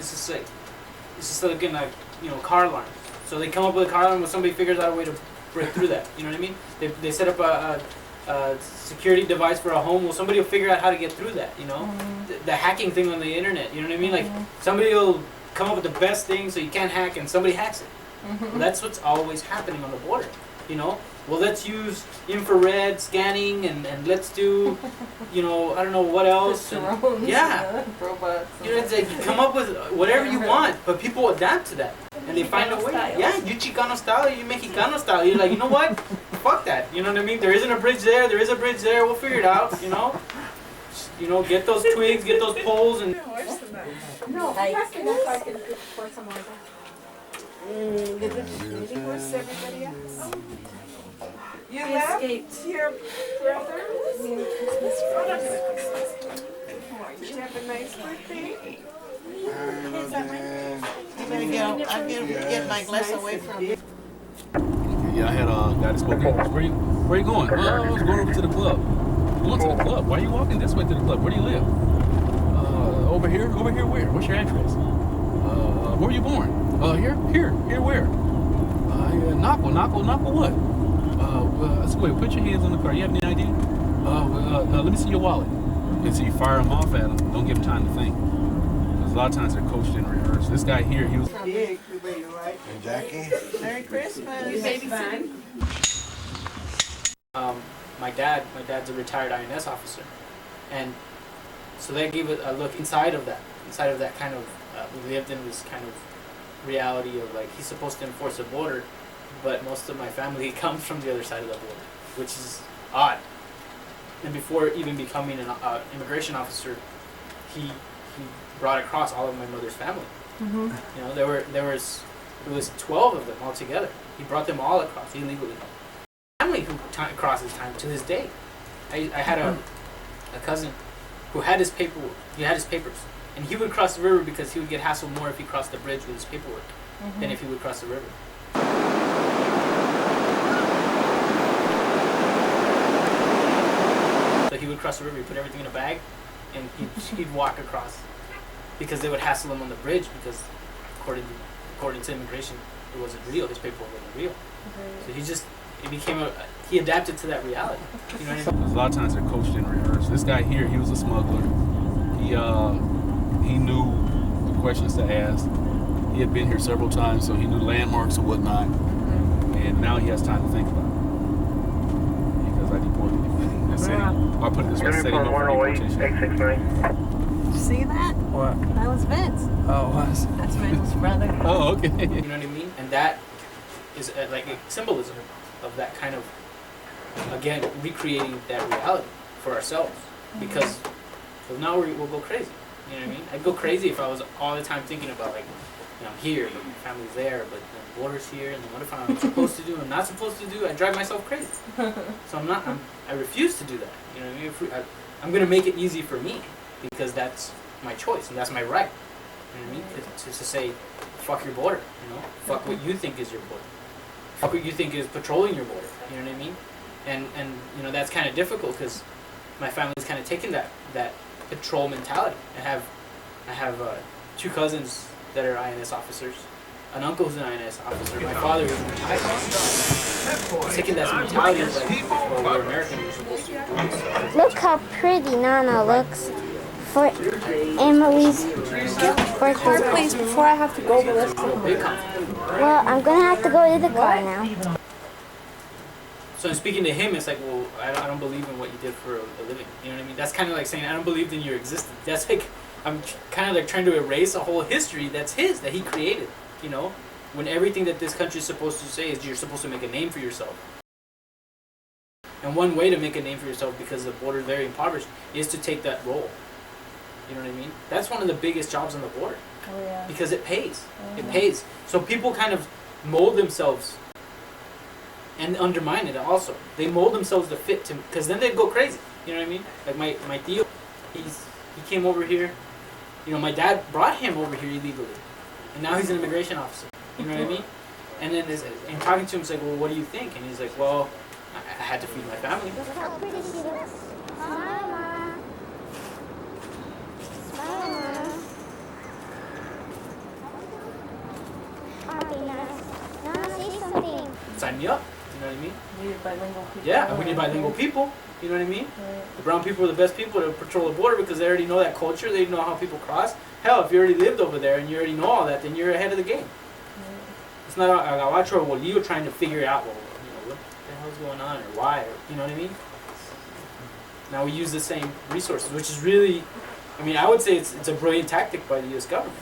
it's just like in car alarm. So they come up with a car alarm when somebody figures out a way to break through that. You know what I mean? They set up a security device for a home. Well, somebody will figure out how to get through that. You know, the hacking thing on the internet. You know what I mean? Like somebody will come up with the best thing so you can't hack, and somebody hacks it. Well, that's what's always happening on the border. You know, well, let's use infrared scanning and let's do, I don't know what else. Drones, yeah, robots. It's like you come up with whatever you want, but people adapt to that and they find a way. Yeah, you Chicano style, you Mexicano style. You're like, you know what? Fuck that. You know what I mean? There isn't a bridge there. There is a bridge there. We'll figure it out. You know, get those twigs, get those poles, and. No, asking if I can pour some more. Where's everybody else? You left your brother? Did you have a nice birthday? I get my glass away from you. Yeah, I had a guy that spoke English. Where you going? I was going over to the club. Going to the club? Why are you walking this way to the club? Where do you live? Over here? Over here where? What's your address? Where were you born? Here where? Naco what? So wait, put your hands on the car. You have any idea? Let me see your wallet. And so you fire them off at them. Don't give them time to think. Because a lot of times they're coached in rehearse. This guy here, he was... Big, right? And Jackie? Merry Christmas. You babysitting? My dad's a retired INS officer. And so that gave it a look inside of that kind of, we lived in this kind of reality of like, he's supposed to enforce a border, but most of my family comes from the other side of the border, which is odd. And before even becoming an immigration officer, he brought across all of my mother's family. There was 12 of them all together. He brought them all across illegally. Family who crosses time to this day. I had a cousin who had his paperwork. He had his papers, and he would cross the river because he would get hassled more if he crossed the bridge with his paperwork than if he would cross the river. So he would cross the river, he'd put everything in a bag, and he'd walk across because they would hassle him on the bridge because according to immigration, it wasn't real. His paperwork wasn't real. So he adapted to that reality. You know what I mean? A lot of times they're coached in rehearse. This guy here, he was a smuggler. He knew the questions to ask. He had been here several times, so he knew landmarks and whatnot. And now he has time to think about it. Because I deported him. That's it. I put it this way, setting him up for deportation. See that? What? That was Vince. Oh, it was? That's Vince's brother. Oh, okay. You know what I mean? And that is like a symbolism of that kind of, again, recreating that reality for ourselves. Because now we'll go crazy. You know what I mean? I'd go crazy if I was all the time thinking about like, I'm here, but my family's there, but the border's here, and then what if I'm supposed to do and not supposed to do? I drive myself crazy. So I refuse to do that. You know what I mean? I'm going to make it easy for me because that's my choice and that's my right. You know what I mean? To say, fuck your border, fuck what you think is your border. Fuck what you think is patrolling your border, you know what I mean? And that's kind of difficult because my family's kind of taken that patrol mentality. I have 2 cousins that are INS officers, an uncle who's an INS officer, my father who's an INS officer. Taking that mentality of like, well, we're American, we're supposed to do this. Look how pretty Nana looks for Emily's birthday. Please, before I have to go, let's Well, I'm gonna have to go to the car now. So in speaking to him, it's like, well, I don't believe in what you did for a living. You know what I mean? That's kind of like saying I don't believe in your existence. That's like, I'm kind of like trying to erase a whole history that's his, that he created, when everything that this country is supposed to say is you're supposed to make a name for yourself. And one way to make a name for yourself, because the border is very impoverished, is to take that role. You know what I mean? That's one of the biggest jobs on the border. Oh, yeah. Because it pays. It pays. So people kind of mold themselves and undermine it also. They mold themselves to fit to, because then they go crazy. You know what I mean? Like my Theo, he came over here. My dad brought him over here illegally, and now he's an immigration officer. You know what I mean? And then and talking to him, it's like, well, what do you think? And he's like, well, I had to feed my family. How pretty she looks. Mama. Mama. sign me up. You know what I mean? We need bilingual people. Yeah, and we need bilingual people. You know what I mean? Right. The brown people are the best people to patrol the border because they already know that culture. They know how people cross. Hell, if you already lived over there and you already know all that, then you're ahead of the game. It's not a Gawacho or Bolillo trying to figure out, well, what the hell's going on or why, or, you know what I mean? Now we use the same resources, which is really, I mean, I would say it's a brilliant tactic by the U.S. government.